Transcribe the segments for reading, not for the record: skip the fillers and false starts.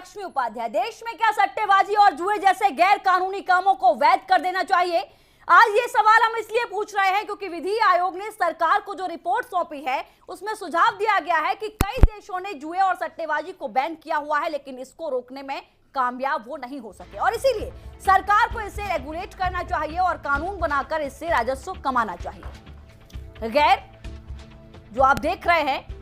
लक्ष्मी उपाध्याय, देश में क्या सट्टेबाजी और जुए जैसे गैर कानूनी कामों को वैध कर देना चाहिए? आज ये सवाल हम इसलिए पूछ रहे हैं क्योंकि विधि आयोग ने सरकार को जो रिपोर्ट सौंपी है उसमें सुझाव दिया गया है कि कई देशों ने जुए और सट्टेबाजी को बैन किया हुआ है, लेकिन इसको रोकने में कामयाब वो नहीं हो सके और इसीलिए सरकार को इसे रेगुलेट करना चाहिए और कानून बनाकर इससे राजस्व कमाना चाहिए। गैर जो आप देख रहे हैं,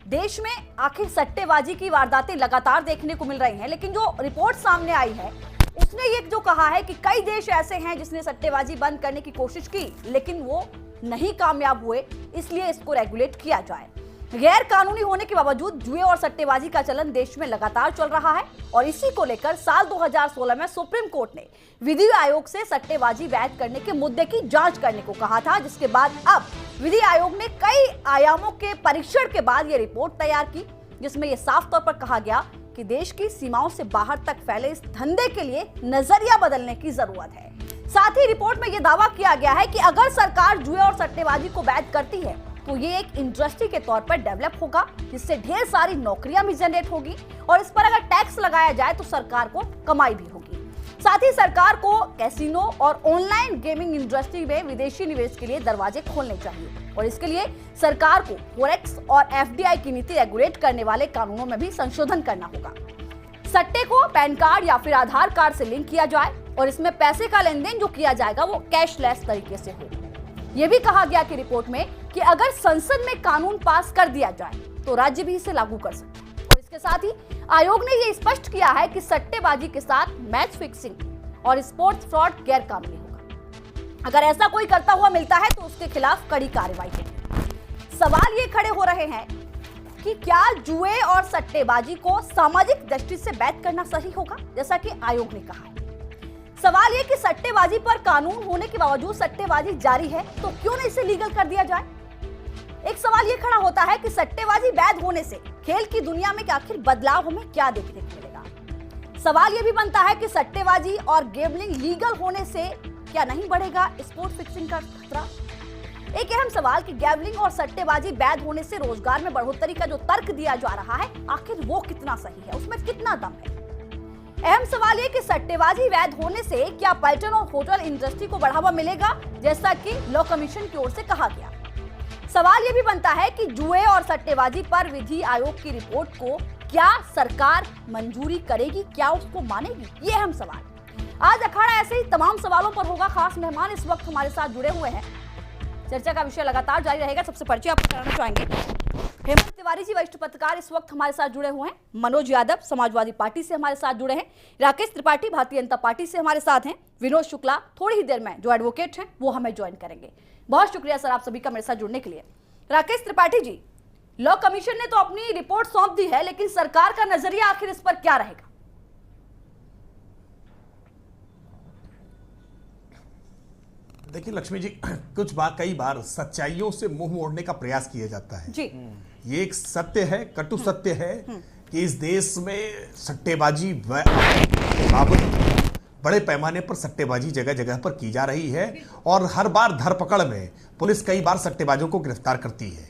देश में आखिर सट्टेबाजी की वारदातें लगातार देखने को मिल रही हैं, लेकिन जो रिपोर्ट सामने आई है उसने ये जो कहा है कि कई देश ऐसे हैं जिसने सट्टेबाजी बंद करने की कोशिश की लेकिन वो नहीं कामयाब हुए, इसलिए इसको रेगुलेट किया जाए। गैर कानूनी होने के बावजूद जुए और सट्टेबाजी का चलन देश में लगातार चल रहा है और इसी को लेकर साल 2016 में सुप्रीम कोर्ट ने विधि आयोग से सट्टेबाजी वैध करने के मुद्दे की जांच करने को कहा था, जिसके बाद अब विधि आयोग ने कई आयामों के परीक्षण के बाद यह रिपोर्ट तैयार की, जिसमें यह साफ तौर पर कहा गया कि देश की सीमाओं से बाहर तक फैले इस धंधे के लिए नजरिया बदलने की जरूरत है। साथ ही रिपोर्ट में यह दावा किया गया है कि अगर सरकार जुए और सट्टेबाजी को वैध करती है तो ये एक इंडस्ट्री के तौर पर डेवलप होगा, जिससे ढेर सारी नौकरियां भी जनरेट होगी और इस पर अगर टैक्स लगाया जाए तो सरकार को कमाई भी होगी। साथ ही सरकार को कैसीनो और ऑनलाइन गेमिंग इंडस्ट्री में विदेशी निवेश के लिए दरवाजे खोलने चाहिए और इसके लिए सरकार को फॉरेक्स और एफडीआई की नीति रेगुलेट करने वाले कानूनों में भी संशोधन करना होगा। सट्टे को पैन कार्ड या फिर आधार कार्ड से लिंक किया जाए और इसमें पैसे का लेन देन जो किया जाएगा वो कैशलेस तरीके से हो। यह भी कहा गया कि रिपोर्ट में कि अगर संसद में कानून पास कर दिया जाए तो राज्य भी इसे लागू कर सकते हैं और इसके साथ ही आयोग ने यह स्पष्ट किया है कि सट्टेबाजी के साथ मैच फिक्सिंग और स्पोर्ट्स फ्रॉड गैर कानूनी होगा। अगर ऐसा कोई करता हुआ मिलता है तो उसके खिलाफ कड़ी कार्रवाई होगी। सवाल ये खड़े हो रहे हैं कि क्या जुए और सट्टेबाजी को सामाजिक दृष्टि से वैध करना सही होगा, जैसा कि आयोग ने कहा है। सवाल ये कि सट्टेबाजी पर कानून होने के बावजूद सट्टेबाजी जारी है तो क्यों नहीं इसे लीगल कर दिया जाए। एक सवाल ये खड़ा होता है कि सट्टेबाजी वैध होने से खेल की दुनिया में आखिर बदलाव हमें क्या देखने को मिलेगा। सवाल ये भी बनता है कि सट्टेबाजी और गैम्बलिंग लीगल होने से क्या नहीं बढ़ेगा स्पोर्ट फिक्सिंग का खतरा। एक अहम सवाल कि गैम्बलिंग और सट्टेबाजी वैध होने से रोजगार में बढ़ोतरी का जो तर्क दिया जा रहा है आखिर वो कितना सही है, उसमें कितना दम है। अहम सवाल ये कि सट्टेबाजी वैध होने से क्या पर्यटन और होटल इंडस्ट्री को बढ़ावा मिलेगा, जैसा कि लॉ कमीशन की ओर से कहा गया। सवाल ये भी बनता है कि जुए और सट्टेबाजी पर विधि आयोग की रिपोर्ट को क्या सरकार मंजूरी करेगी, क्या उसको मानेगी, ये अहम सवाल। आज अखाड़ा ऐसे ही तमाम सवालों पर होगा। खास मेहमान इस वक्त हमारे साथ जुड़े हुए हैं, चर्चा का विषय लगातार जारी रहेगा। सबसे परिचय आपको कराना चाहेंगे, हेमंत तिवारी जी वरिष्ठ पत्रकार इस वक्त हमारे साथ जुड़े हुए हैं। मनोज यादव समाजवादी पार्टी से हमारे साथ जुड़े हैं। राकेश त्रिपाठी भारतीय जनता पार्टी से हमारे साथ हैं। विनोद शुक्ला थोड़ी ही देर में जो एडवोकेट हैं वो हमें ज्वाइन करेंगे। बहुत शुक्रिया सर आप सभी का मेरे साथ जुड़ने के लिए। राकेश त्रिपाठी जी, लॉ कमीशन ने तो अपनी रिपोर्ट सौंप दी है, लेकिन सरकार का नजरिया आखिर इस पर क्या रहेगा? देखिए लक्ष्मी जी, कई बार सच्चाइयों से मुंह मोड़ने का प्रयास किया जाता है जी। ये एक सत्य है, कटु सत्य है कि इस देश में सट्टेबाजी बाबत बड़े पैमाने पर सट्टेबाजी जगह जगह पर की जा रही है और हर बार धरपकड़ में पुलिस कई बार सट्टेबाजों को गिरफ्तार करती है।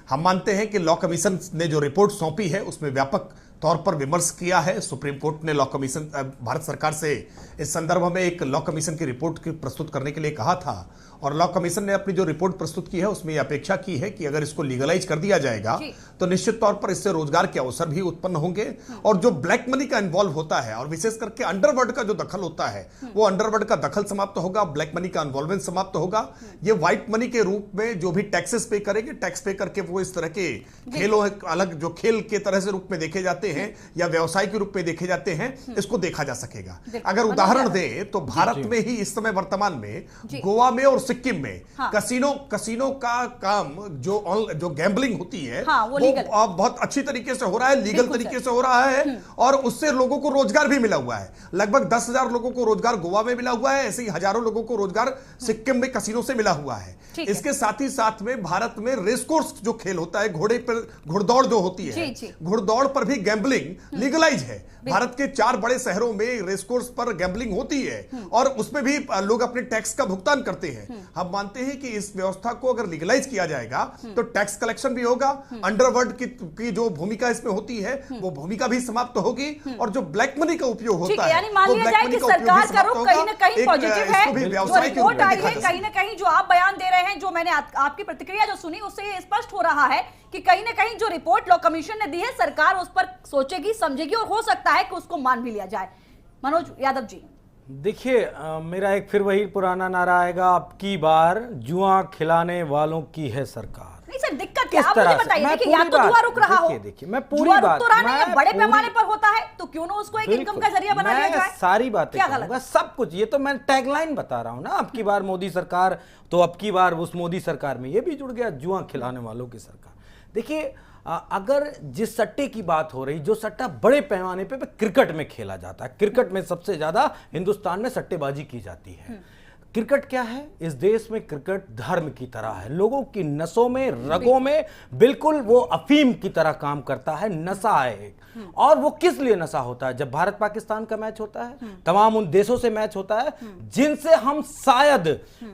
हम मानते हैं कि लॉ कमीशन ने जो रिपोर्ट सौंपी है उसमें व्यापक तौर पर विमर्श किया है। सुप्रीम कोर्ट ने लॉ कमीशन भारत सरकार से इस संदर्भ में एक लॉ कमीशन की रिपोर्ट प्रस्तुत करने के लिए कहा था और लॉ कमीशन ने अपनी जो रिपोर्ट प्रस्तुत की है उसमें यह अपेक्षा की है कि अगर इसको लीगलाइज कर दिया जाएगा तो निश्चित तौर पर इससे रोजगार के अवसर भी उत्पन्न होंगे और जो ब्लैक मनी का इन्वॉल्व होता है और विशेष करके अंडरवर्ल्ड का जो दखल होता है वो अंडरवर्ल्ड का दखल समाप्त होगा, ब्लैक मनी का इन्वॉल्वमेंट समाप्त होगा। ये व्हाइट मनी के रूप में जो भी टैक्सेस पे करेंगे, टैक्स पे करके वो इस तरह के खेलों अलग जो खेल के तरह से रूप में देखे जाते हैं या व्यवसाय के रूप में देखे जाते हैं, इसको देखा जा सकेगा। अगर उदाहरण दें तो भारत में ही इस समय वर्तमान में गोवा में और सिक्किम में कसीनो का काम जो गैम्बलिंग होती है वो बहुत अच्छी तरीके से हो रहा है, लीगल तरीके से हो रहा है और उससे लोगों को रोजगार भी मिला हुआ है। लगभग 10,000 लोगों को रोजगार गोवा में मिला हुआ है, ऐसे ही हजारों लोगों को रोजगार सिक्किम में कसीनो से मिला हुआ है। इसके साथ ही भारत में रेस कोर्स जो खेल होता है, घोड़े पर घुड़दौड़ जो होती है, घुड़दौड़ पर भी गैम्बलिंग लीगलाइज है। भारत के 4 बड़े शहरों में रेसकोर्स पर गैम्बलिंग होती है और उसमें भी लोग अपने टैक्स का भुगतान करते हैं। हम मानते हैं कि इस व्यवस्था को अगर लीगलाइज किया जाएगा तो टैक्स कलेक्शन भी होगा, अंडरवर्ल्ड की जो भूमिका इसमें होती है वो भूमिका भी समाप्त होगी और जो ब्लैक मनी का उपयोग होता है, यानी मान लिया जाए कि सरकार का रुख कहीं ना कहीं पॉजिटिव है। जो रिपोर्ट आई है कहीं ना कहीं जो आप बयान दे रहे हैं, जो मैंने आपकी प्रतिक्रिया जो सुनी उससे ये स्पष्ट हो रहा है कि कहीं ना कहीं जो रिपोर्ट लॉ कमीशन ने दी है सरकार उस पर सोचेगी, समझेगी और हो सकता है कि उसको मान भी लिया जाए। मनोज यादव जी, देखिए मेरा एक फिर वही पुराना नारा आएगा, अब की बार जुआ खिलाने वालों की है सरकार। नहीं सर, दिक्कत क्या आप मुझे बताइए। देखिए या तो जुआ रुक रहा हो, देखिए मैं पूरी बात, तो नहीं, बड़े पैमाने पर होता है तो क्यों ना उसको एक इनकम का जरिया बना दिया जाए। सारी बातें कहूंगा, सब कुछ, ये तो मैं टैगलाइन बता रहा हूं ना, अब की बार मोदी सरकार, तो अब की बार उस मोदी सरकार में ये भी जुड़ गया, जुआ खिलाने वालों की सरकार। देखिए अगर जिस सट्टे की बात हो रही, जो सट्टा बड़े पैमाने पे क्रिकेट में खेला जाता है, क्रिकेट में सबसे ज्यादा हिंदुस्तान में सट्टेबाजी की जाती है। क्रिकेट क्या है, इस देश में क्रिकेट धर्म की तरह है, लोगों की नसों में, रगों में बिल्कुल वो अफीम की तरह काम करता है, नशा है एक। और वो किस लिए नशा होता है? जब भारत पाकिस्तान का मैच होता है, तमाम उन देशों से मैच होता है जिनसे हम शायद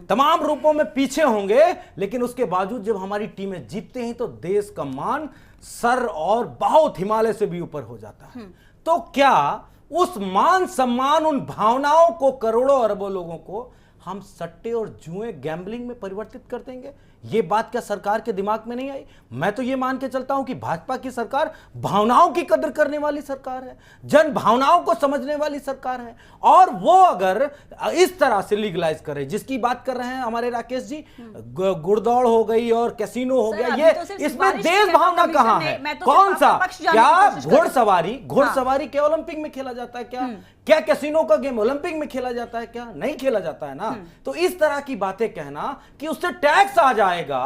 तमाम रूपों में पीछे होंगे, लेकिन उसके बावजूद जब हमारी टीमें जीतते हैं तो देश का मान सर और बहुत हिमालय से भी ऊपर हो जाता है। तो क्या उस मान सम्मान, उन भावनाओं को करोड़ों अरबों लोगों को हम सट्टे और जुए, गैम्बलिंग में परिवर्तित कर देंगे? ये बात क्या सरकार के दिमाग में नहीं आई? मैं तो ये मान के चलता हूं कि भाजपा की सरकार भावनाओं की कदर करने वाली सरकार है, जन भावनाओं को समझने वाली सरकार है। और वो अगर इस तरह से लीगलाइज करे, जिसकी बात कर रहे हैं हमारे राकेश जी, गुड़दौड़ हो गई और कैसीनो हो गया, ये तो इसमें देश भावना कहां है? कौन सा? क्या घुड़सवारी क्या ओलंपिक में खेला जाता है? क्या कैसीनो का गेम ओलंपिक में खेला जाता है? क्या नहीं खेला जाता है ना। तो इस तरह की बातें कहना कि उससे टैक्स आ जाएगा,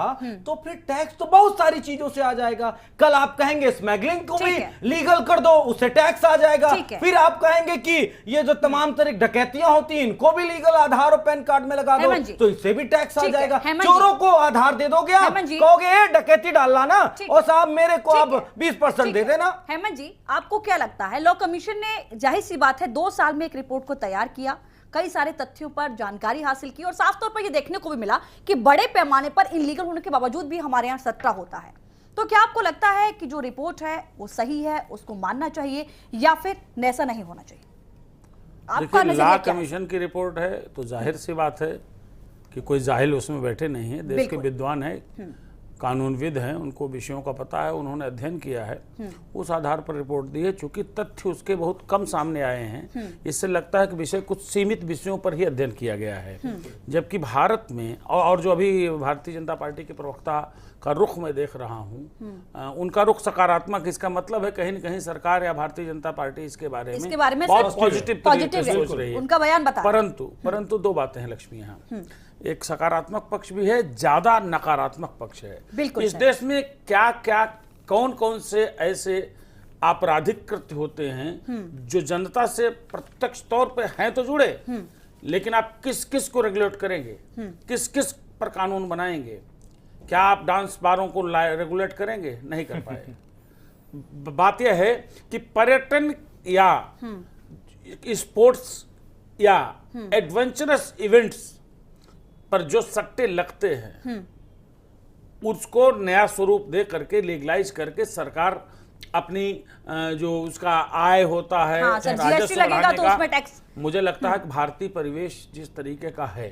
तो फिर टैक्स तो बहुत सारी चीजों से आ जाएगा। कल आप कहेंगे स्मगलिंग को भी लीगल कर दो, उससे टैक्स आ जाएगा। फिर आप कहेंगे कि ये जो तमाम तरह डकैतियां होती हैं इनको भी लीगल आधार और पैन कार्ड में लगा दो, तो इससे भी टैक्स आ जाएगा। चोरों को आधार दे दोगे, आप कहोगे डकैती डालना ना, और साहब मेरे को आप 20% दे देना। हेमंत जी, आपको क्या लगता है, लॉ कमीशन ने जाहिर सी बात है 2 साल में एक रिपोर्ट को तैयार किया, कई सारे तथ्यों पर जानकारी हासिल की और साफ तौर पर यह देखने को भी मिला कि बड़े पैमाने पर इलीगल होने के बावजूद भी हमारे यहाँ सट्टा होता है। तो क्या आपको लगता है कि जो रिपोर्ट है वो सही है, उसको मानना चाहिए या फिर ऐसा नहीं होना चाहिए? आपका लॉ कमीशन की रिपोर्ट है तो जाहिर सी बात है कि कोई जाहिल उसमें बैठे नहीं है, देश के विद्वान है, कानूनविद हैं, उनको विषयों का पता है, उन्होंने अध्ययन किया है, उस आधार पर रिपोर्ट दी है। चूंकि तथ्य उसके बहुत कम सामने आए हैं, इससे लगता है कि विषय कुछ सीमित विषयों पर ही अध्ययन किया गया है। जबकि भारत में और जो अभी भारतीय जनता पार्टी के प्रवक्ता का रुख मैं देख रहा हूं, उनका रुख सकारात्मक, इसका मतलब है कहीं न कहीं सरकार या भारतीय जनता पार्टी इसके बारे में बहुत पॉजिटिव तरीके से सोच रही है। उनका बयान बता। परंतु 2 बातें हैं लक्ष्मी, यहाँ एक सकारात्मक पक्ष भी है, ज्यादा नकारात्मक पक्ष है। इस देश में क्या क्या कौन कौन से ऐसे आपराधिक कृत्य होते हैं जो जनता से प्रत्यक्ष तौर पे हैं तो जुड़े, लेकिन आप किस किस को रेगुलेट करेंगे, किस किस पर कानून बनाएंगे? क्या आप डांस बारों को रेगुलेट करेंगे? नहीं कर पाए। बात यह है कि पर्यटन या स्पोर्ट्स या एडवेंचरस इवेंट्स पर जो सट्टे लगते हैं उसको नया स्वरूप दे करके, लीगलाइज करके सरकार अपनी जो उसका आय होता है, राजस्व बढ़ाने का, उसमें टैक्स, मुझे लगता है कि भारतीय परिवेश जिस तरीके का है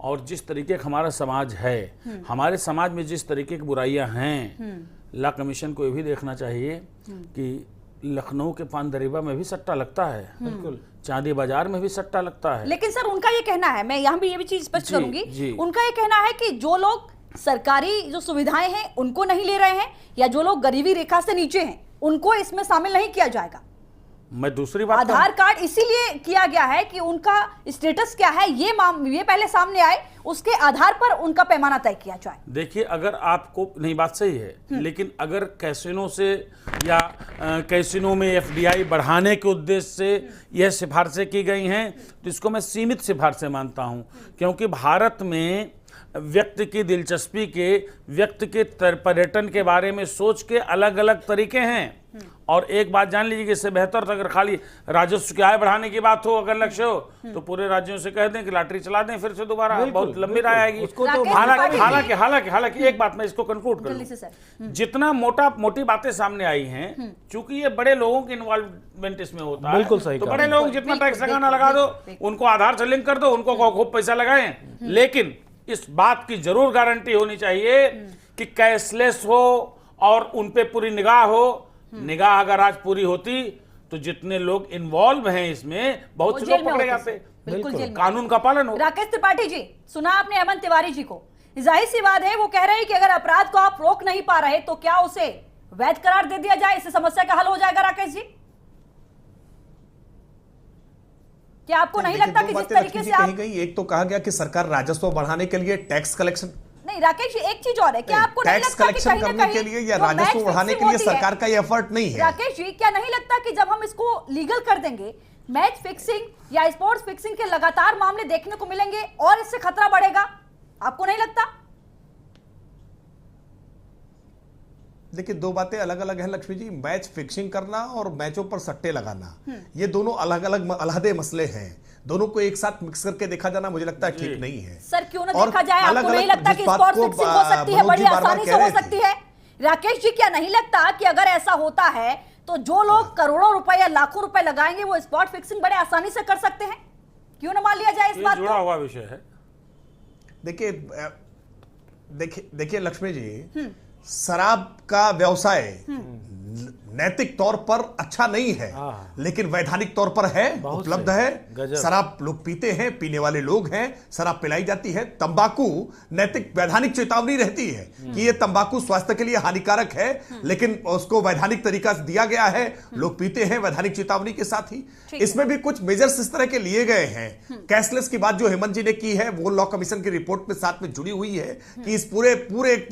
और जिस तरीके का हमारा समाज है, हमारे समाज में जिस तरीके की बुराइयां हैं, लॉ कमीशन को ये भी देखना चाहिए कि लखनऊ के पान दरीबा में भी सट्टा लगता है, बिल्कुल चांदी बाजार में भी सट्टा लगता है। लेकिन सर उनका ये कहना है, मैं यहाँ भी ये भी चीज स्पष्ट करूंगी, उनका ये कहना है कि जो लोग सरकारी जो सुविधाएं हैं उनको नहीं ले रहे हैं या जो लोग गरीबी रेखा से नीचे हैं उनको इसमें शामिल नहीं किया जाएगा। मैं दूसरी बात, आधार कार्ड इसीलिए किया गया है कि उनका स्टेटस क्या है ये पहले सामने आए, उसके आधार पर उनका पैमाना तय किया जाए। देखिए, अगर आपको नहीं, बात सही है, लेकिन अगर कैसीनो से या कैसीनो में एफडीआई बढ़ाने के उद्देश्य से यह सिफारिशें की गई हैं तो इसको मैं सीमित सिफारिशें मानता हूं, क्योंकि भारत में व्यक्ति की दिलचस्पी के, व्यक्ति के पर्यटन के बारे में सोच के अलग अलग तरीके हैं। और एक बात जान लीजिए कि इससे बेहतर तो अगर खाली राजस्व की आय बढ़ाने की बात हो, अगर लक्ष्य हो, तो पूरे राज्यों से कह दें कि लॉटरी चला दें फिर से दोबारा, बहुत लंबी राय आएगी। उसको तो हालांकि एक बात मैं इसको कंक्लूड कर लूं, जितना मोटी बातें सामने आई हैं, चूंकि ये बड़े लोगों की इन्वॉल्वमेंट इसमें होता है, बिल्कुल सही तो कहा। बड़े लोग जितना टैक्स लगाना लगा दो, उनको आधार से लिंक कर दो, उनको खूब पैसा लगाएं, लेकिन इस बात की जरूर गारंटी होनी चाहिए कि कैशलेस हो और उन पे पूरी निगाह हो। निगाह अगर आज पूरी होती तो जितने लोग इन्वॉल्व हैं इसमें, बहुत से लोग पकड़े जाते। बिल्कुल जेल में कानून का पालन हो। राकेश त्रिपाठी जी, सुना आपने हेमंत तिवारी जी को, जाहिर सी बात है वो कह रहे हैं कि अगर अपराध को आप रोक नहीं पा रहे तो क्या उसे वैध करार दे दिया जाए, इससे समस्या का हल हो जाएगा। राकेश जी, क्या आपको नहीं लगता कि जिस तरीके से आप, एक तो कहा गया कि सरकार राजस्व बढ़ाने के लिए टैक्स कलेक्शन, नहीं राकेश जी एक चीज और है, क्या आपको नहीं टैक्स लगता कि कलेक्शन कहीं ना करने के कहीं लिए या जो राजस्व मैच बढ़ाने के फिक्सिंग लिए होती है, सरकार का ये एफर्ट नहीं है? राकेश जी क्या नहीं लगता कि जब हम इसको लीगल कर देंगे, मैच फिक्सिंग या स्पोर्ट्स फिक्सिंग के लगातार मामले देखने को मिलेंगे और इससे खतरा बढ़ेगा? आपको नहीं लगता? देखिए, दो बातें अलग अलग हैं लक्ष्मी जी। मैच फिक्सिंग करना और मैचों पर सट्टे लगाना, ये दोनों अलग अलग अलहदे मसले हैं। दोनों को एक साथ मिक्स करके देखा जाना मुझे लगता है ठीक नहीं है। सर क्यों ना और देखा जाए? आपको अलग-अलग नहीं लगता कि जिस बात स्पोर्ट्स को, फिक्सिंग हो सकती है, मनोज बड़ी जी बार-बार आसानी से कह हो रहे थे। सकती है? राकेश जी क्या नहीं लगता कि अगर ऐसा होता है तो जो लोग करोड़ों रुपए या लाखों रुपए लगाएंगे वो स्पॉट फिक्सिंग बड़े आसानी से कर सकते हैं? क्यों ना मान लिया जाए इस ये बात जुड़ा को? हुआ विषय है। देखिए लक्ष्मी जी, शराब का व्यवसाय नैतिक तौर पर अच्छा नहीं है, लेकिन वैधानिक तौर पर है, उपलब्ध है। शराब लोग पीते हैं, पीने वाले लोग हैं, शराब पिलाई जाती है। तंबाकू नैतिक वैधानिक चेतावनी रहती है कि ये तंबाकू स्वास्थ्य के लिए हानिकारक है, लेकिन उसको वैधानिक तरीका से दिया गया है, लोग पीते हैं वैधानिक चेतावनी के साथ ही। इसमें भी कुछ मेजर्स इस तरह के लिए गए हैं। कैशलेस की बात जो हेमंत जी ने की है वो लॉ कमीशन की रिपोर्ट में साथ में जुड़ी हुई है कि इस पूरे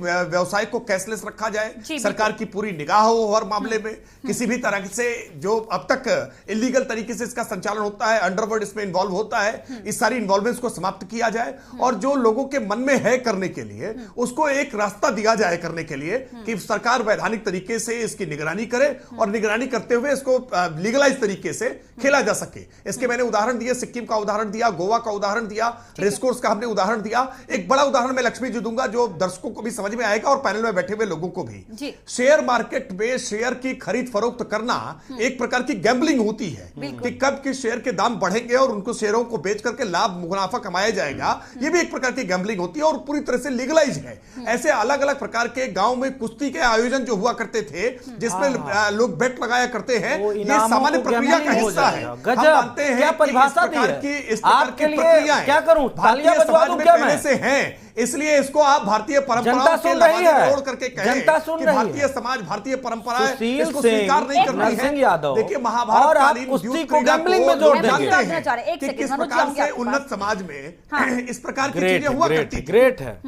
व्यवसाय को कैशलेस रखा जाए, सरकार की पूरी निगाह हो हर मामले में। किसी भी तरह से जो अब तक इलीगल तरीके से इसका संचालन होता है, अंडरवर्ल्ड इसमें इन्वॉल्व होता है, इस सारी इन्वॉल्वमेंट्स को समाप्त किया जाए और जो लोगों के मन में है करने के लिए उसको एक रास्ता दिया जाए करने के लिए कि सरकार वैधानिक तरीके से इसकी निगरानी करे और निगरानी करते हुए इसको लीगलाइज तरीके से खेला जा सके। इसके मैंने उदाहरण दिए, सिक्किम का उदाहरण दिया, गोवा का उदाहरण दिया, रेसकोर्स का हमने उदाहरण दिया। एक बड़ा उदाहरण मैं लक्ष्मी जी दूंगा जो दर्शकों को भी समझ में आएगा और पैनल में बैठे हुए लोगों को भी। शेयर मार्केट में शेयर की खरीद फरोख्त करना एक प्रकार की गैम्बलिंग होती है कि कब किस शेयर के दाम बढ़ेंगे और उनको शेयरों को बेच करके लाभ मुनाफा कमाया जाएगा। यह भी एक प्रकार की गैम्बलिंग होती है और पूरी तरह से लीगलाइज है। ऐसे अलग अलग प्रकार के गांव में कुश्ती के आयोजन जो हुआ करते थे जिसमें लोग बेट लगाया करते हैं, ये सामान्य प्रक्रिया का हिस्सा है। हम मानते हैं क्या परिभाषा दी है इस प्रकार की प्रक्रियाएं क्या करूं, तालियां बजवा दूं क्या मैं? से हैं, इसलिए इसको आप भारतीय परंपराओं के लबाने तोड़ करके कहें कि भारतीय समाज, भारतीय परंपराएं इसको स्वीकार नहीं कर रही है। देखिए महाभारत कालीन कुश्ती को गैम्बलिंग में जोड़ देंगे कि किस प्रकार से उन्नत समाज में इस प्रकार की चीजें हुआ करती थी। ग्रेट है।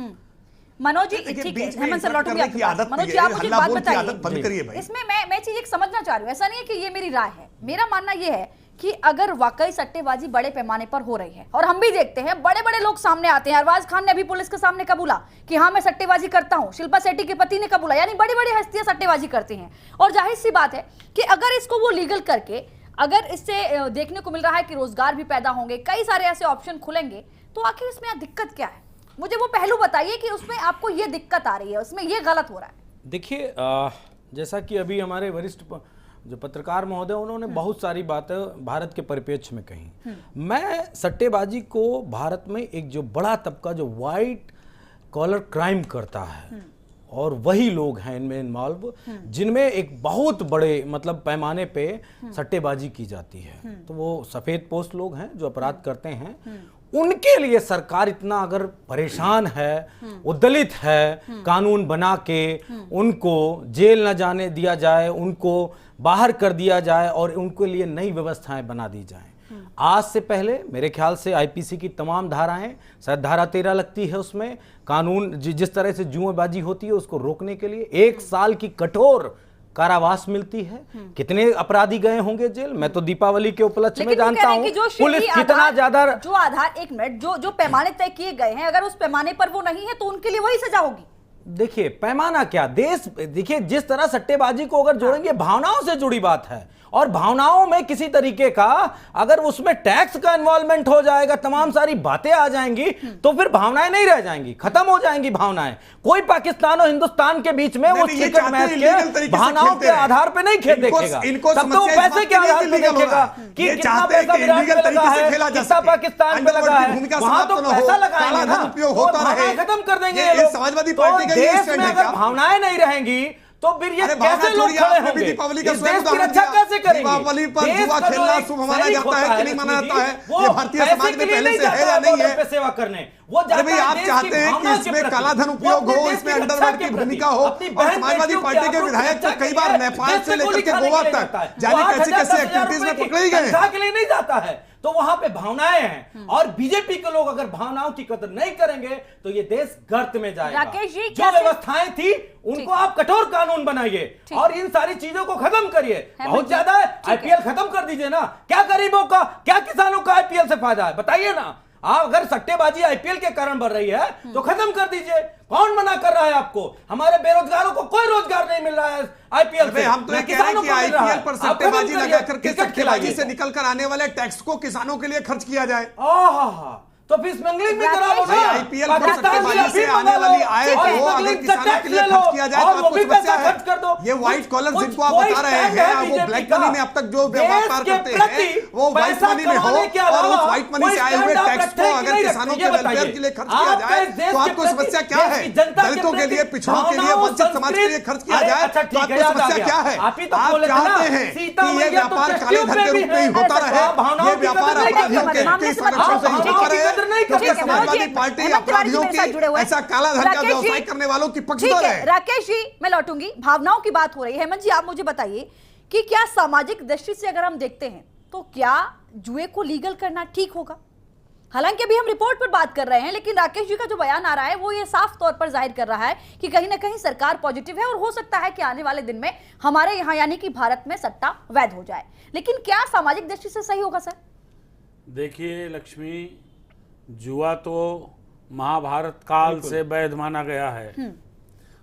मनोज जी ठीक है, हेमंत सर लौटूंगी आपके पास। मनोज जी आप मुझे बात बताइए, इसमें मैं चीज एक समझना चाह रही हूँ, ऐसा नहीं है कि ये मेरी राय है। मेरा मानना ये है कि अगर वाकई सट्टेबाजी बड़े पैमाने पर हो रही है और हम भी देखते हैं बड़े बड़े लोग सामने आते हैं, अरबाज खान ने अभी पुलिस के सामने कबूला कि हाँ मैं सट्टेबाजी करता हूं, शिल्पा शेट्टी के पति ने कबूला, यानी बड़ी बड़ी हस्तियां सट्टेबाजी करती हैं। और जाहिर सी बात है कि अगर इसको वो लीगल करके, अगर इससे देखने को मिल रहा है कि रोजगार भी पैदा होंगे, कई सारे ऐसे ऑप्शन खुलेंगे, तो आखिर इसमें दिक्कत क्या है? मुझे वो पहलू बताइए कि उसमें आपको ये दिक्कत आ रही है, उसमें ये गलत हो रहा है। देखिए जैसा कि अभी हमारे वरिष्ठ जो पत्रकार महोदय उन्होंने बहुत सारी बातें भारत के परिप्रेक्ष्य में कही। मैं सट्टेबाजी को भारत में एक जो बड़ा तबका जो वाइट कॉलर क्राइम करता है और वही लोग हैं इनमें इन्वॉल्व जिनमें एक बहुत बड़े मतलब पैमाने पे सट्टेबाजी की जाती है। तो वो सफेद पोस्ट लोग हैं जो अपराध करते हैं, उनके लिए सरकार इतना अगर परेशान है, उद्दलित है, कानून बना के उनको जेल न जाने दिया जाए, उनको बाहर कर दिया जाए और उनके लिए नई व्यवस्थाएं बना दी जाएं। आज से पहले मेरे ख्याल से आईपीसी की तमाम धाराएं, शायद धारा 13 लगती है उसमें, कानून जिस तरह से जुएबाजी होती है उसको रोकने के लिए 1 साल की कठोर कारावास मिलती है। कितने अपराधी गए होंगे जेल? मैं तो दीपावली के उपलक्ष्य में जानता हूं पुलिस कितना ज्यादा जो आधार, एक मिनट, जो पैमाने तय किए गए हैं, अगर उस पैमाने पर वो नहीं है तो उनके लिए वही सजा होगी। देखिए पैमाना क्या, देश देखिए जिस तरह सट्टेबाजी को अगर जोड़ेंगे, भावनाओं से जुड़ी बात है, और भावनाओं में किसी तरीके का अगर उसमें टैक्स का इन्वॉल्वमेंट हो जाएगा, तमाम सारी बातें आ जाएंगी, तो फिर भावनाएं नहीं रह जाएंगी, खत्म हो जाएंगी भावनाएं। कोई पाकिस्तान और हिंदुस्तान के बीच में वो क्रिकेट मैच के भावनाओं के आधार पे नहीं खेल देखेगा, तब तो पैसे के आधार पे देखेगा कि कितना पैसा विराट पे लगा है, कितना पाकिस्तान पे लगा है, वहां तो पैसा लगाएंगे ना, भावनाएं खत्म कर देंगे ये लोग। समाजवादी तो पार्टी का देश में अगर भावनाएं नहीं रहेंगी तो फिर ये कैसे लोग खड़े होंगे, दीपावली का इस देश की रक्षा कैसे करेंगे? दीपावली पर जुआ खेलना शुभ माना जाता है कि नहीं माना जाता है, ये भारतीय समाज में पहले से है या नहीं है? सेवा करने वो अरे भाई, आप चाहते हैं कि इसमें कालाधन उपयोग हो, इसमें अंडरवर्ल्ड की भूमिका हो, और समाजवादी पार्टी के विधायक तो कई बार नेपाल से लेकर के गोवा तक जाने कैसी कैसी एक्टिविटीज में पकड़े गए हैं के लिए नहीं जाता है, तो वहां पे भावनाएं हैं, और बीजेपी के लोग अगर भावनाओं की कदर नहीं करेंगे तो ये देश गर्त में जाएगा। राकेश जी, जो व्यवस्थाएं थी उनको आप कठोर कानून बनाइए और इन सारी चीजों को खत्म करिए। बहुत ज्यादा है, आईपीएल खत्म कर दीजिए ना, क्या गरीबों का, क्या किसानों का आईपीएल से फायदा है, बताइए ना। आप अगर सट्टेबाजी आईपीएल के कारण बढ़ रही है तो खत्म कर दीजिए, कौन मना कर रहा है आपको? हमारे बेरोजगारों को कोई रोजगार नहीं मिल रहा है आईपीएल से। हम तो ये कह रहे हैं कि आईपीएल पर सट्टेबाजी लगा करके सट्टेबाजी से निकल कर आने वाले टैक्स को किसानों के लिए खर्च किया जाए। तो फिर स्मगलिंग भी करा लो ना, आईपीएल पर सट्टेबाजी से आने वाली आय को अगर किसानों के लिए खर्च किया जाए तो आपको समस्या है। ये व्हाइट कॉलर जिनको आप बता रहे हैं, वो ब्लैक मनी में अब तक जो व्यापार करते हैं वो व्हाइट मनी में हो, और उस व्हाइट मनी से आए हुए टैक्स को अगर किसानों के वेलफेयर के लिए खर्च किया जाए तो आपको समस्या क्या है? दलितों के लिए, पिछड़ों के लिए, वंचित समाज के लिए खर्च किया जाए तो आपको समस्या क्या है? आप चाहते हैं कि ये व्यापार काले धन के रूप में ही होता रहे, ये व्यापार अपराधियों के संरक्षण से ही होता रहे, समाजवादी पार्टी अपराधियों की, ऐसा काला धन का व्यवसाय करने वालों की पक्षधर है। राकेश जी, मैं लौटूंगी, भावनाओं की बात हो रही है। हेमंत जी, आप मुझे बताइए कि क्या सामाजिक दृष्टि से अगर हम देखते हैं तो क्या जुए को लीगल करना ठीक होगा? हालांकि अभी हम रिपोर्ट पर बात कर रहे हैं, लेकिन राकेश जी का जो बयान आ रहा है वो ये साफ तौर पर जाहिर कर रहा है कि कहीं ना कहीं सरकार पॉजिटिव है और हो सकता है कि आने वाले दिन में हमारे यहाँ यानी कि भारत में सट्टा वैध हो जाए। लेकिन क्या सामाजिक दृष्टि से सही होगा सर? देखिए लक्ष्मी, जुआ तो महाभारत काल से वैध माना गया है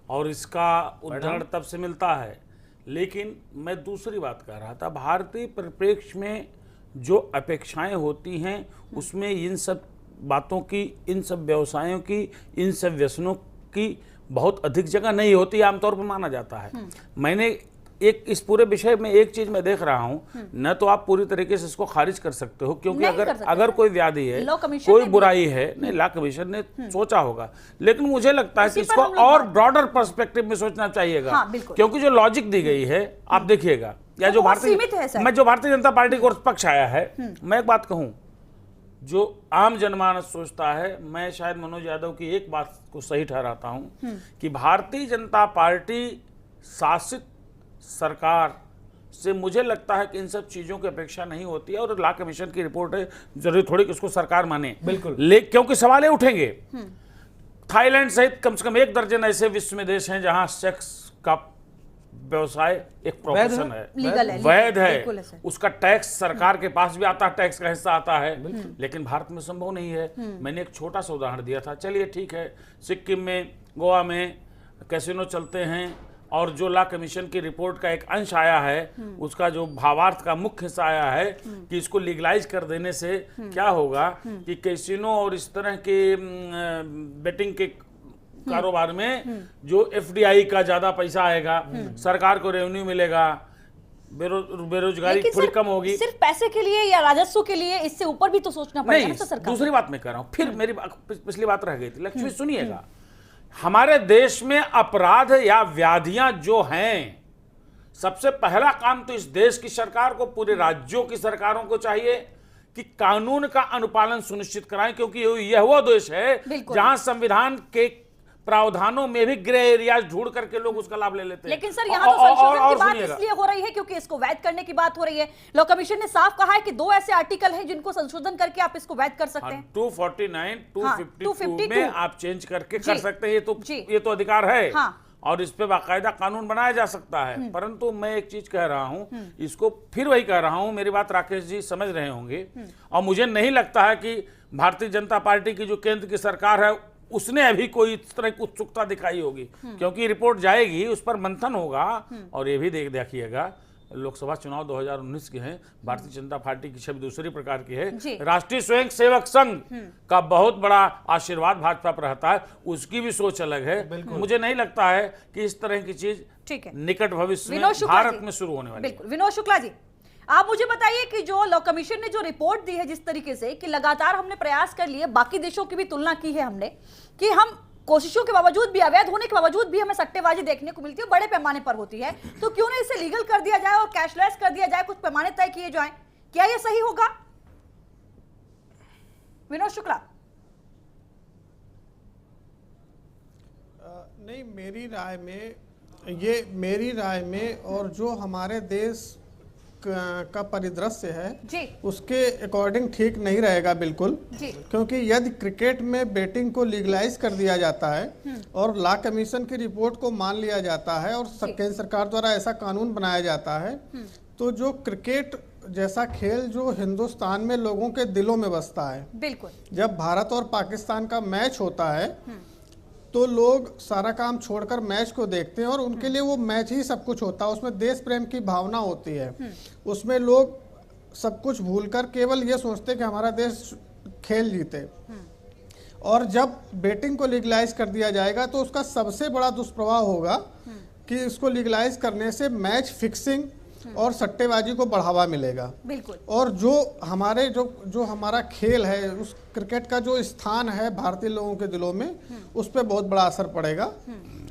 और इसका उदाहरण तब से मिलता है। लेकिन मैं दूसरी बात कह रहा था, भारतीय परिप्रेक्ष्य में जो अपेक्षाएं होती हैं उसमें इन सब बातों की, इन सब व्यवसायों की, इन सब व्यसनों की बहुत अधिक जगह नहीं होती, आमतौर पर माना जाता है। मैंने एक इस पूरे विषय में एक चीज मैं देख रहा हूं, न तो आप पूरी तरीके से इसको खारिज कर सकते हो, क्योंकि अगर कोई व्याधि है, कोई बुराई है, नहीं, लॉ कमीशन ने सोचा होगा, लेकिन मुझे लगता है कि इसको और ब्रॉडर पर्सपेक्टिव में सोचना चाहिएगा, क्योंकि जो लॉजिक दी गई है आप देखिएगा, या जो भारतीय जनता पार्टी को पक्ष आया है, मैं एक बात कहूं, जो आम जनमानस सोचता है, मैं शायद मनोज यादव की एक बात को सही ठहराता हूं कि भारतीय जनता पार्टी शासित सरकार से मुझे लगता है कि इन सब चीजों की अपेक्षा नहीं होती है, और लॉ कमीशन की रिपोर्ट है, जरूरी थोड़ी कि उसको सरकार माने, बिल्कुल, क्योंकि सवाल उठेंगे। थाईलैंड सहित कम से कम 1 दर्जन ऐसे विश्व में देश हैं जहां सेक्स का व्यवसाय एक प्रोफेशन है, वैध है, उसका टैक्स सरकार के पास भी आता है, टैक्स का हिस्सा आता है, लेकिन भारत में संभव नहीं है। मैंने एक छोटा सा उदाहरण दिया था, चलिए ठीक है, सिक्किम में, गोवा में कैसीनो चलते हैं, और जो लॉ कमीशन की रिपोर्ट का एक अंश आया है, उसका जो भावार्थ का मुख्य हिस्सा आया है कि इसको लीगलाइज कर देने से क्या होगा कि कैसीनो और इस तरह के बेटिंग के कारोबार में जो एफडीआई का ज्यादा पैसा आएगा, सरकार को रेवेन्यू मिलेगा, बेरोजगारी थोड़ी कम होगी। सिर्फ पैसे के लिए या राजस्व के लिए, इससे ऊपर भी तो सोचना पड़ेगा ना सरकार। दूसरी बात मैं कह रहा हूं, फिर मेरी पिछली बात रह गई थी, लक्ष्मी सुनिएगा, हमारे देश में अपराध या व्याधियां जो हैं, सबसे पहला काम तो इस देश की सरकार को, पूरे राज्यों की सरकारों को चाहिए कि कानून का अनुपालन सुनिश्चित कराएं, क्योंकि यह वो देश है जहां संविधान के प्रावधानों में भी ग्रे एरियाज ढूंढ करके लोग उसका लाभ ले लेते हैं। लेकिन सर यहाँ तो संशोधन की बात इसलिए हो रही है क्योंकि इसको वैध करने की बात हो रही है। लॉ कमीशन ने साफ कहा है कि 2 ऐसे आर्टिकल हैं जिनको संशोधन करके आप इसको वैध कर सकते हैं। 249, 252 में आप चेंज करके कर सकते हैं, ये तो अधिकार है, और इस पे बाकायदा कानून बनाया जा सकता है। परंतु मैं एक चीज कह रहा हूं, इसको फिर वही कह रहा हूं, मेरी बात राकेश जी समझ रहे होंगे, और मुझे नहीं लगता है कि भारतीय जनता पार्टी की जो केंद्र की सरकार है उसने अभी कोई इस तरह की उत्सुकता दिखाई होगी, क्योंकि रिपोर्ट जाएगी, उस पर मंथन होगा। और ये भी देखिएगा, लोकसभा चुनाव 2019 के हैं, भारतीय जनता पार्टी की छवि दूसरी प्रकार की है। राष्ट्रीय स्वयंसेवक संघ का बहुत बड़ा आशीर्वाद भाजपा पर रहता है, उसकी भी सोच अलग है। मुझे नहीं लगता है कि इस तरह की चीज निकट भविष्य में भारत में शुरू होने वाली है। विनोद शुक्ला जी, आप मुझे बताइए कि जो लॉ कमीशन ने जो रिपोर्ट दी है, जिस तरीके से कि लगातार हमने प्रयास कर लिए, बाकी देशों की भी तुलना की है हमने, कि हम कोशिशों के बावजूद भी, अवैध होने के बावजूद भी हमें सट्टेबाजी देखने को मिलती है, बड़े पैमाने पर होती है, तो क्यों नहीं इसे लीगल कर दिया जाए और कैशलेस कर दिया जाए, कुछ पैमाने तय किए जाएं? क्या यह सही होगा? विनोद शुक्ला। नहीं, मेरी राय में और जो हमारे देश का परिदृश्य है जी, उसके अकॉर्डिंग ठीक नहीं रहेगा बिल्कुल जी। क्योंकि यदि क्रिकेट में बेटिंग को लीगलाइज कर दिया जाता है और लॉ कमीशन की रिपोर्ट को मान लिया जाता है और केंद्र सरकार द्वारा ऐसा कानून बनाया जाता है, तो जो क्रिकेट जैसा खेल जो हिंदुस्तान में लोगों के दिलों में बसता है, बिल्कुल, जब भारत और पाकिस्तान का मैच होता है तो लोग सारा काम छोड़कर मैच को देखते हैं और उनके लिए वो मैच ही सब कुछ होता है। उसमें देश प्रेम की भावना होती है, उसमें लोग सब कुछ भूलकर केवल ये सोचते हैं कि हमारा देश खेल जीते। और जब बेटिंग को लीगलाइज कर दिया जाएगा तो उसका सबसे बड़ा दुष्प्रभाव होगा कि इसको लीगलाइज करने से मैच फिक्सिंग और सट्टेबाजी को बढ़ावा मिलेगा। बिल्कुल। और जो हमारा खेल है, उस क्रिकेट का जो स्थान है भारतीय लोगों के दिलों में, उस पर बहुत बड़ा असर पड़ेगा।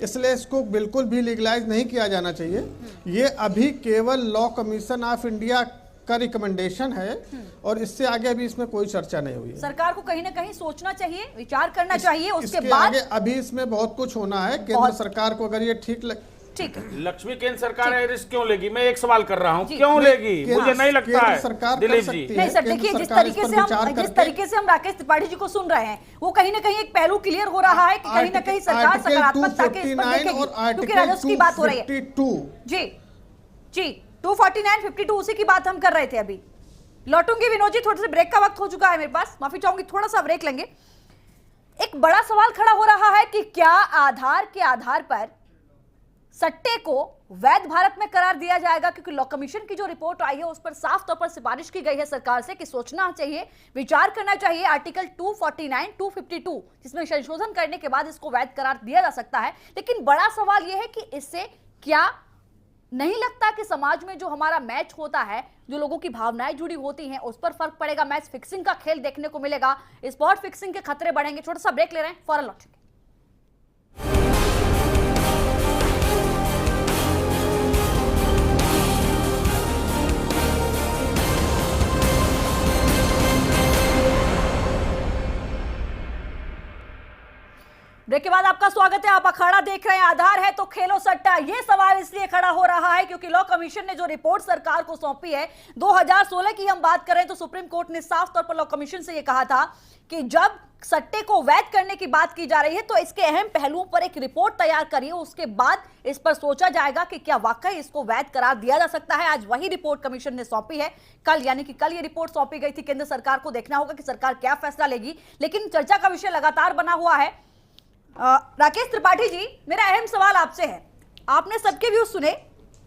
इसलिए इसको बिल्कुल भी लीगलाइज नहीं किया जाना चाहिए। ये अभी केवल लॉ कमीशन ऑफ इंडिया का रिकमेंडेशन है और इससे आगे अभी इसमें कोई चर्चा नहीं हुई है। सरकार को कहीं ना कहीं सोचना चाहिए, विचार करना चाहिए, उसके इसके बाद आगे अभी इसमें बहुत कुछ होना है। केंद्र सरकार को अगर ये ठीक है। लक्ष्मी, केंद्र सरकार है रिस्क क्यों लेगी? मैं एक सवाल कर रहा हूं, क्यों लेगी? मुझे नहीं लगता है सरकार दिलीप जी। नहीं सर, देखिए जिस तरीके से हम राकेश त्रिपाठी जी को सुन रहे हैं, वो कहीं ना कहीं एक पहलू क्लियर हो रहा है कि कहीं ना कहीं सरकार सकारात्मकता के इस पर देखेगी, क्योंकि राजस्व की बात हो रही है। जी जी, 249, 52 उसी की बात हम कर रहे थे। अभी लौटूंगी विनोद जी, थोड़े से ब्रेक का वक्त हो चुका है मेरे पास, माफी चाहूंगी, थोड़ा सा ब्रेक लेंगे। एक बड़ा सवाल खड़ा हो रहा है कि क्या आधार के आधार पर सट्टे को वैध भारत में करार दिया जाएगा? क्योंकि लॉ कमीशन की जो रिपोर्ट आई है उस पर साफ तौर पर सिफारिश की गई है सरकार से कि सोचना चाहिए, विचार करना चाहिए आर्टिकल 249, 252 जिसमें संशोधन करने के बाद इसको वैध करार दिया जा सकता है। लेकिन बड़ा सवाल यह है कि इससे क्या नहीं लगता कि समाज में जो हमारा मैच होता है, जो लोगों की भावनाएं जुड़ी होती हैं, उस पर फर्क पड़ेगा? मैच फिक्सिंग का खेल देखने को मिलेगा, स्पॉट फिक्सिंग के खतरे बढ़ेंगे। छोटा सा ब्रेक ले रहे हैं, फौरन लौटेंगे। ब्रेक के बाद आपका स्वागत है। आप अखाड़ा देख रहे हैं, आधार है तो खेलो सट्टा। यह सवाल इसलिए खड़ा हो रहा है क्योंकि लॉ कमीशन ने जो रिपोर्ट सरकार को सौंपी है, 2016 की हम बात करें तो सुप्रीम कोर्ट ने साफ तौर पर लॉ कमीशन से यह कहा था कि जब सट्टे को वैध करने की बात की जा रही है तो इसके अहम पहलुओं पर एक रिपोर्ट तैयार करिए, उसके बाद इस पर सोचा जाएगा कि क्या वाकई इसको वैध करार दिया जा सकता है। आज वही रिपोर्ट कमीशन ने सौंपी है। कल यानी कि कल ये रिपोर्ट सौंपी गई थी केंद्र सरकार को। देखना होगा कि सरकार क्या फैसला लेगी, लेकिन चर्चा का विषय लगातार बना हुआ है। राकेश त्रिपाठी जी, मेरा अहम सवाल आपसे है, आपने सबके व्यूज सुने,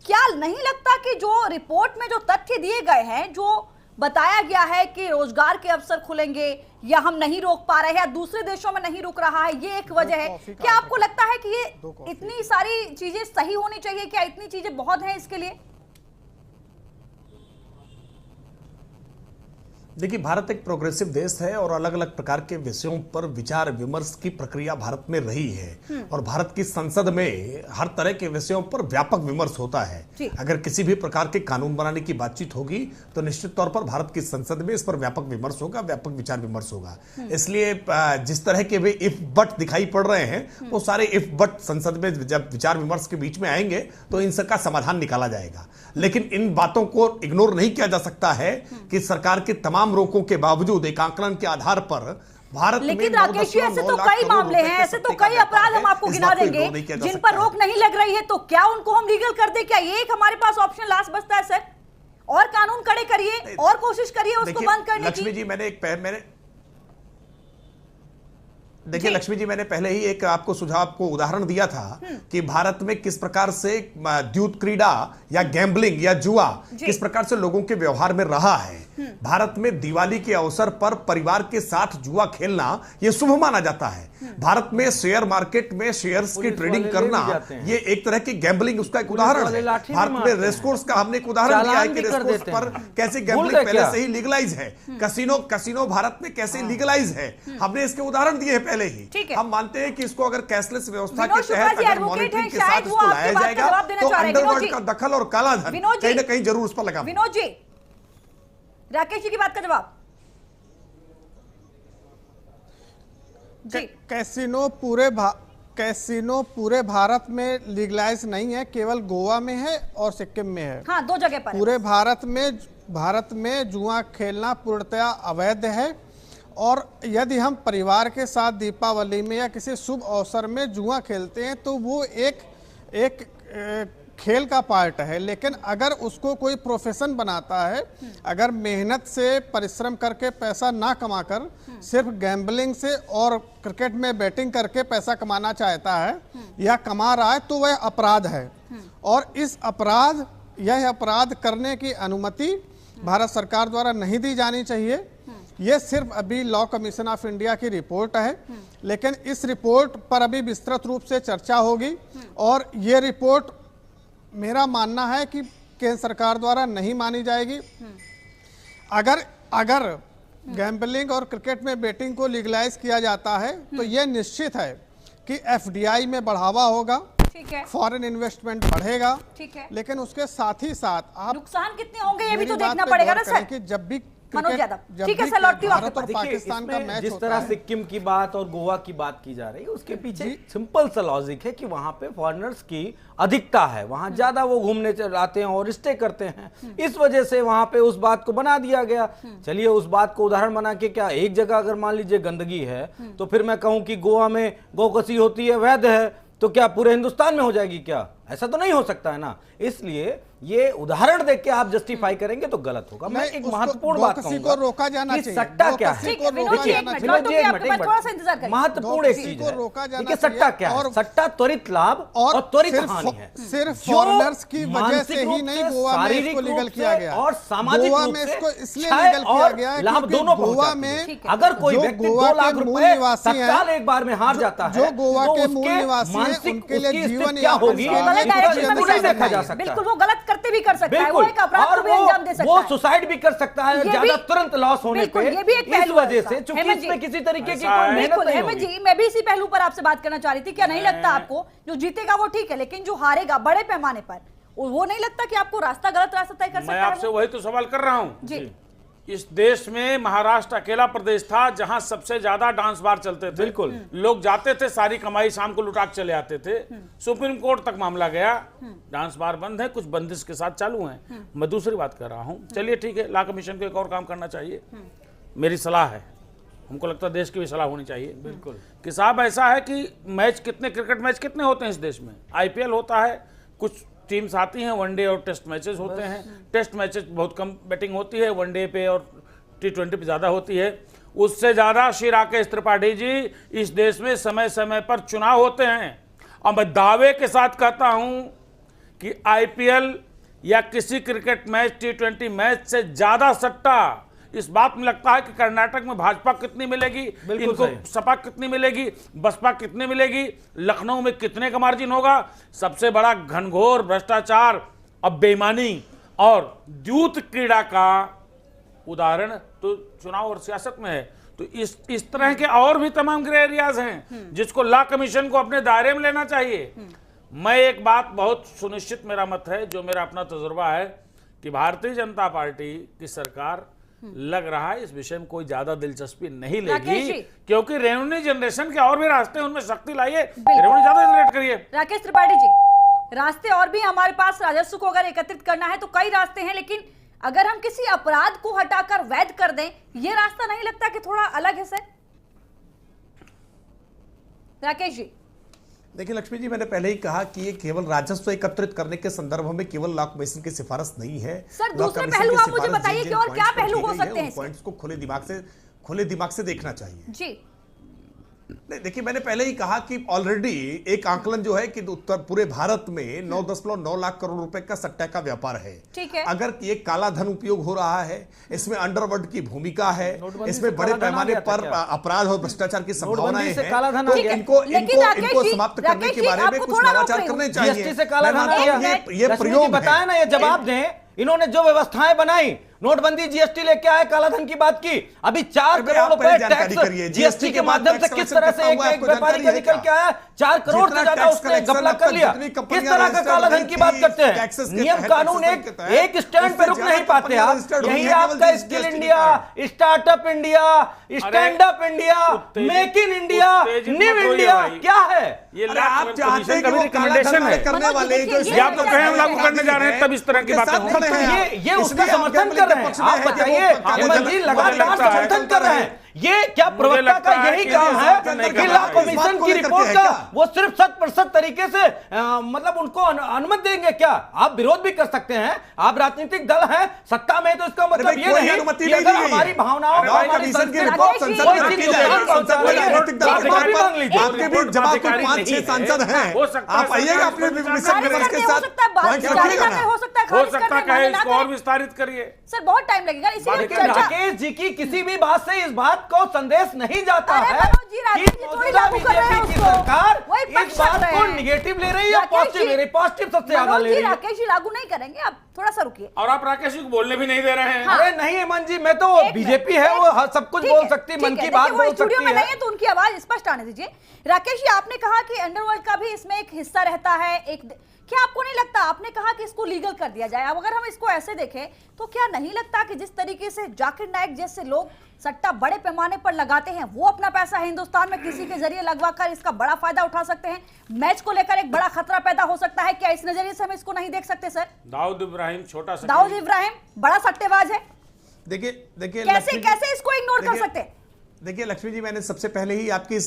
क्या नहीं लगता कि जो रिपोर्ट में जो तथ्य दिए गए हैं, जो बताया गया है कि रोजगार के अवसर खुलेंगे या हम नहीं रोक पा रहे हैं या दूसरे देशों में नहीं रुक रहा है, ये एक वजह है, क्या आपको लगता है कि ये इतनी सारी चीजें सही होनी चाहिए? क्या इतनी चीजें बहुत हैं इसके लिए? देखिए, भारत एक प्रोग्रेसिव देश है और अलग अलग प्रकार के विषयों पर विचार विमर्श की प्रक्रिया भारत में रही है और भारत की संसद में हर तरह के विषयों पर व्यापक विमर्श होता है। अगर किसी भी प्रकार के कानून बनाने की बातचीत होगी तो निश्चित तौर पर भारत की संसद में इस पर व्यापक विमर्श होगा, व्यापक विचार विमर्श होगा। इसलिए जिस तरह के भी इफ बट दिखाई पड़ रहे हैं वो सारे इफ बट संसद में जब विचार विमर्श के बीच में आएंगे तो इन सबका समाधान निकाला जाएगा। लेकिन इन बातों को इग्नोर नहीं किया जा सकता है कि सरकार के तमाम रोकों के बावजूद एक आकलन के आधार पर भारत में, लेकिन राकेश जी ऐसे तो कई मामले हैं, ऐसे तो कई अपराध हम आपको गिना देंगे जिन पर रोक नहीं लग रही है, तो क्या उनको हम लीगल कर दे? क्या ये एक हमारे पास ऑप्शन लास्ट बचता है सर? और कानून कड़े करिए और कोशिश करिए उसको बंद करने की। लक्ष्मी जी, मैंने देखिए लक्ष्मी जी, मैंने पहले ही एक आपको सुझाव को उदाहरण दिया था कि भारत में किस प्रकार से द्यूत क्रीड़ा या गैम्बलिंग या जुआ किस प्रकार से लोगों के व्यवहार में रहा है। भारत में दिवाली के अवसर पर परिवार के साथ जुआ खेलना यह शुभ माना जाता है। भारत में शेयर मार्केट में शेयर्स की ट्रेडिंग करना ये एक तरह की गैम्बलिंग, उसका एक उदाहरण है। भारत में रेसकोर्स का हमने एक उदाहरण दिया है कि रेसकोर्स पर कैसे गैम्बलिंग पहले से ही लीगलाइज है। कसिनो भारत में कैसे लीगलाइज है, हमने इसके उदाहरण दिए हैं पहले ही। हम मानते हैं कि इसको अगर कैशलेस व्यवस्था के तहत अगर मॉनिटरिंग के साथ इसको लाया जाएगा तो अंडरवर्ल्ड का दखल और काला धन कहीं ना कहीं जरूर उस पर लगा। विनोद जी, राकेश जी की बात का जवाब। कैसीनो पूरे भारत में लीगलाइज नहीं है, केवल गोवा में है और सिक्किम में है। हाँ, 2 जगह पर। पूरे भारत में जुआ खेलना पूर्णतया अवैध है। और यदि हम परिवार के साथ दीपावली में या किसी शुभ अवसर में जुआ खेलते हैं तो वो एक खेल का पार्ट है। लेकिन अगर उसको कोई प्रोफेशन बनाता है, अगर मेहनत से परिश्रम करके पैसा ना कमाकर सिर्फ गैम्बलिंग से और क्रिकेट में बैटिंग करके पैसा कमाना चाहता है या कमा रहा है तो वह अपराध है। और यह अपराध करने की अनुमति भारत सरकार द्वारा नहीं दी जानी चाहिए। ये सिर्फ अभी लॉ कमीशन ऑफ इंडिया की रिपोर्ट है, लेकिन इस रिपोर्ट पर अभी विस्तृत रूप से चर्चा होगी। और ये रिपोर्ट मेरा मानना है कि केंद्र सरकार द्वारा नहीं मानी जाएगी। अगर गैम्बलिंग और क्रिकेट में बेटिंग को लीगलाइज किया जाता है तो यह निश्चित है कि एफडीआई में बढ़ावा होगा, फॉरेन इन्वेस्टमेंट बढ़ेगा। लेकिन उसके साथ ही साथ आप नुकसान कितने होंगे ये भी तो देखना पड़ेगा ना सर। कि जब भी मनोज यादव, ठीक है सर, लौटती हूं आपके पास। पाकिस्तान का मैच जिस होता तरह है, सिक्किम की बात और गोवा की बात की जा रही है उसके पीछे सिंपल सा लॉजिक है कि वहां पे फॉरेनर्स की अधिकता है, वहां ज्यादा वो घूमने आते हैं और स्टे करते हैं, इस वजह से वहां पे उस बात को बना दिया गया। चलिए उस बात को उदाहरण बना के, क्या एक जगह अगर मान लीजिए गंदगी है तो फिर मैं कहूं कि गोवा में गौकसी होती है, वैध है, तो क्या पूरे हिंदुस्तान में हो जाएगी? क्या ऐसा तो नहीं हो सकता है ना। इसलिए ये उदाहरण देख के आप जस्टिफाई करेंगे तो गलत होगा। मैं एक महत्वपूर्ण बात कहूंगा को रोका जाना चाहिए। सट्टा क्या है? महत्वपूर्ण एक चीज है, देखिए सट्टा क्या है? सट्टा त्वरित लाभ और त्वरित हानि है। सिर्फ फॉरेनर्स की वजह से ही नहीं गोवा में इसको लीगल किया गया और सामाजिक गोवा में इसको इसलिए लीगल किया गया है लाभ दोनों गोवा में अगर कोई व्यक्ति 2 लाख रुपए तत्काल एक बार में हार जाता है, जो गोवा के मूल निवासी हैं उनके लिए जीवन क्या होगी नहीं देखा जा सकता। बिल्कुल, वो गलत करते भी कर सकता है, वो एक अपराध को भी अंजाम दे सकता है, वो सुसाइड भी कर सकता है ज्यादा तुरंत लॉस होने पे। इस वजह से चूंकि इसमें किसी तरीके की कोई मेहनत नहीं होगी। जी, मैं भी इसी पहलू पर आपसे बात करना चाह रही थी। क्या नहीं लगता आपको जो जीतेगा वो ठीक है, लेकिन जो हारेगा बड़े पैमाने पर, वो नहीं लगता कि आपको रास्ता गलत रास्ता तय कर सकता है? मैं आपसे वही तो सवाल कर रहा हूं जी। इस देश में महाराष्ट्र अकेला प्रदेश था जहां सबसे ज्यादा डांस बार चलते थे। बिल्कुल, लोग जाते थे, सारी कमाई शाम को लुटा के चले आते थे। सुप्रीम कोर्ट तक मामला गया, डांस बार बंद है, कुछ बंदिश के साथ चालू हैं। मैं दूसरी बात कर रहा हूं, चलिए ठीक है, लॉ कमीशन को एक और काम करना चाहिए। मेरी सलाह है, हमको लगता है देश की भी सलाह होनी चाहिए। बिल्कुल कि साहब ऐसा है कि मैच कितने, क्रिकेट मैच कितने होते हैं इस देश में? आईपीएल होता है, कुछ टीम्स आती हैं, वनडे और टेस्ट मैचेस होते हैं। टेस्ट मैचेस बहुत कम बैटिंग होती है, वनडे पे और T20 पे ज़्यादा होती है। उससे ज़्यादा श्री राकेश त्रिपाठी जी, इस देश में समय समय पर चुनाव होते हैं और मैं दावे के साथ कहता हूं कि आईपीएल या किसी क्रिकेट मैच, T20 मैच से ज़्यादा सट्टा इस बात में लगता है कि कर्नाटक में भाजपा कितनी मिलेगी, इनको सपा कितनी मिलेगी, बसपा कितनी मिलेगी, लखनऊ में कितने का मार्जिन होगा। सबसे बड़ा घनघोर भ्रष्टाचार और बेईमानी और द्यूत क्रीड़ा का उदाहरण तो चुनाव और सियासत में है। तो इस तरह के और भी तमाम ग्रे एरियाज हैं जिसको लॉ कमीशन को अपने दायरे में लेना चाहिए। मैं एक बात बहुत सुनिश्चित मेरा मत है, जो मेरा अपना तजुर्बा है, कि भारतीय जनता पार्टी की सरकार लग रहा है इस विषय में कोई ज्यादा दिलचस्पी नहीं लेगी, क्योंकि रेवेन्यू जनरेशन के और भी रास्ते, उनमें शक्ति लाइए, रेवेन्यू ज्यादा जनरेट करिए। राकेश त्रिपाठी जी, रास्ते और भी हमारे पास, राजस्व को अगर एकत्रित करना है तो कई रास्ते हैं, लेकिन अगर हम किसी अपराध को हटाकर वैध कर दें, ये रास्ता नहीं लगता कि थोड़ा अलग है सर? राकेश जी, देखिए लक्ष्मी जी, मैंने पहले ही कहा कि ये केवल राजस्व एकत्रित करने के संदर्भ में केवल लॉ कमीशन की सिफारिश नहीं है। सर दूसरे पहलू आप मुझे बताइए कि और क्या पहलू हो सकते हैं? पॉइंट्स को खुले दिमाग से देखना चाहिए जी। नहीं, देखिए मैंने पहले ही कहा कि ऑलरेडी एक आंकलन जो है कि उत्तर पूरे भारत में 9.9 लाख करोड़ रुपए का सट्टा का व्यापार है। ठीक है। अगर ये काला धन उपयोग हो रहा है, इसमें अंडरवर्ल्ड की भूमिका है, इसमें बड़े पैमाने पर अपराध और भ्रष्टाचार की संभावनाएं हैं, तो इनको समाप्त करने के बारे में कुछ नवाचार करने चाहिए। जीएसटी से काला धन आ गया। ये प्रयोग बताया ना, ये जवाब दें। इन्होंने जो व्यवस्थाएं बनाई, नोटबंदी, जीएसटी लेके आए, काला धन की बात की, अभी 4 करोड़ रुपए टैक्स जीएसटी के माध्यम से किस तरह से एक व्यापारी का निकल के आया, 4 करोड़ से ज्यादा उसने घपला कर लिया। किस तरह का काला धन की बात करते हैं? नियम कानून एक स्टैंड पे रुक नहीं पाते आप। यही आपका skill India, startup India, stand up India, make in India, new India क्या है? ये आप चाहते हैं कि वो रिकमेंडेशन है करने वाले या तो कहें हम लागू करने जा रहे हैं, तब इस तरह की बातें होंगी। ये उसका समर्थन कर रहे हैं। आप बताइए, हेमंत जी लगातार समर्थन कर रहे हैं। ये क्या प्रवक्ता का यही काम है कि लॉ कमीशन की रिपोर्ट का वो सिर्फ 100% तरीके से मतलब उनको अनुमति देंगे? क्या आप विरोध भी कर सकते हैं? आप राजनीतिक दल हैं, सत्ता में, तो इसका मतलब ये नहीं कि अगर हमारी भावनाओं सांसद हैं, आप आइएगा अपने विमर्श के साथ, हो सकता है इसको और विस्तारित करिए। सर बहुत टाइम लगेगा, इसीलिए राकेश जी की किसी भी बात से इस बात को संदेश नहीं जाता है कि मौजूदा बीजेपी की सरकार इस बात को निगेटिव ले रही है, पॉजिटिव ले रही है। पॉजिटिव सबसे ज्यादा ले रही है। राकेश जी लागू नहीं करेंगे, आप थोड़ा सा रुकिए। और आप राकेश जी को बोलने भी नहीं दे रहे हैं। अरे नहीं हेमंत जी, मैं तो बीजेपी है, वो सब कुछ बोल सकती है, मन की बात बोल सकती है। नहीं है तो उनकी आवाज स्पष्ट आने दीजिए। राकेश जी, आपने कहा कि अंडरवर्ल्ड का भी इसमें एक हिस्सा रहता है। क्या आपको नहीं लगता, आपने कहा कि इसको लीगल कर दिया जाए, अब अगर हम इसको ऐसे देखें तो क्या नहीं लगता कि जिस तरीके से जाकिर नाइक जैसे लोग सट्टा बड़े पैमाने पर लगाते हैं, वो अपना पैसा हिंदुस्तान में किसी के जरिए लगवाकर इसका बड़ा फायदा उठा सकते हैं? मैच को लेकर एक बड़ा खतरा पैदा हो सकता है। क्या इस नजरिए से हम इसको नहीं देख सकते सर? दाऊद इब्राहिम छोटा सा, दाऊद इब्राहिम बड़ा सट्टेबाज है। देखिए कैसे इसको इग्नोर कर सकते हैं? देखिए लक्ष्मी जी, मैंने सबसे पहले ही आपकी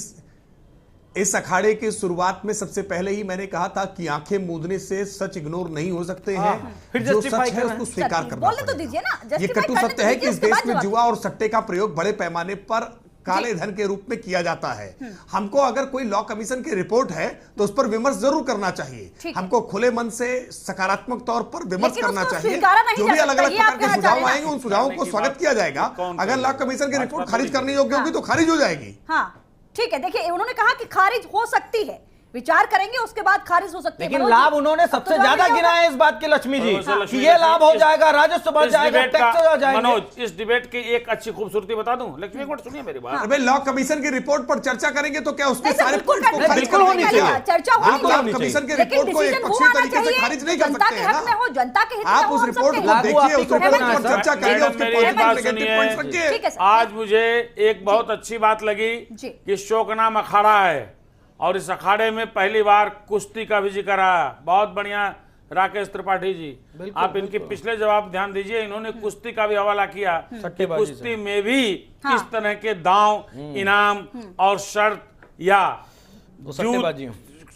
इस अखाड़े की शुरुआत में सबसे पहले ही मैंने कहा था कि आंखें मूंदने से सच इग्नोर नहीं हो सकते हैं। जो सच है उसको स्वीकार करना तो दीजिए ना। ये कटु सत्य है कि इस देश में जुआ और सट्टे का प्रयोग बड़े पैमाने पर काले धन के रूप में किया जाता है। हमको अगर कोई लॉ कमीशन की रिपोर्ट है तो उस पर विमर्श जरूर करना चाहिए। हमको खुले मन से सकारात्मक तौर पर विमर्श करना चाहिए। जो भी अलग अलग प्रकार के सुझाव आएंगे उन सुझावों को स्वागत किया जाएगा। अगर लॉ कमीशन की रिपोर्ट खारिज करने योग्य होगी तो खारिज हो जाएगी। हाँ ठीक है, देखिए उन्होंने कहा कि खारिज हो सकती है, विचार करेंगे उसके बाद खारिज हो सकती है। लेकिन लाभ उन्होंने सबसे ज्यादा गिना है इस बात के लक्ष्मी जी कि ये लाभ हो जाएगा, राजस्व बढ़ जाएगा, टैक्स हो जाएगा। मनोज, इस डिबेट की एक अच्छी खूबसूरती बता दूं लक्ष्मी, एक मिनट सुनिए मेरी बात। अबे लॉ कमीशन की रिपोर्ट पर चर्चा करेंगे तो क्या उसके सारे बिल्कुल होनी चाहिए चर्चा। आप लॉ कमीशन की रिपोर्ट को एक पक्षीय तरीके से खारिज नहीं कर सकते हैं ना। जनता के हित में आप उस रिपोर्ट को देखिए, उस रिपोर्ट पर चर्चा करिए, उसके पॉजिटिव नेगेटिव पॉइंट्स रखिए। आज मुझे एक बहुत अच्छी बात लगी कि शो का नाम अखाड़ा है और इस अखाड़े में पहली बार कुश्ती का भी जिक्र आया। बहुत बढ़िया राकेश त्रिपाठी जी, आप इनके पिछले जवाब ध्यान दीजिए। इन्होंने कुश्ती का भी हवाला किया कि कुश्ती में भी किस तरह के दांव, इनाम और शर्त या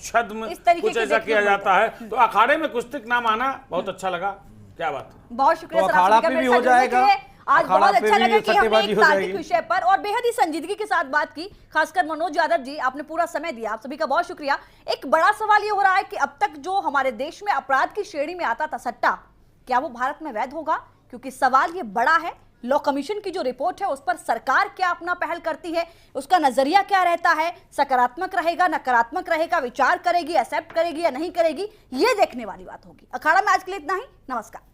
छद्म कुछ ऐसा किया जाता है। तो अखाड़े में कुश्ती का नाम आना बहुत अच्छा लगा। क्या बात है, बहुत शुक्रिया सर, अखाड़ा पे भी हो जाएगा। आज बहुत अच्छा लगा कि हमने एक तार्किक विषय पर और बेहद ही संजीदगी के साथ बात की। खासकर मनोज यादव जी, आपने पूरा समय दिया, आप सभी का बहुत शुक्रिया। एक बड़ा सवाल ये हो रहा है कि अब तक जो हमारे देश में अपराध की श्रेणी में आता था सट्टा, क्या वो भारत में वैध होगा? क्योंकि सवाल ये बड़ा है। लॉ कमीशन की जो रिपोर्ट है उस पर सरकार क्या अपना पहल करती है, उसका नजरिया क्या रहता है, सकारात्मक रहेगा, नकारात्मक रहेगा, विचार करेगी, एक्सेप्ट करेगी या नहीं करेगी, ये देखने वाली बात होगी। अखाड़ा में आज के लिए इतना ही। नमस्कार।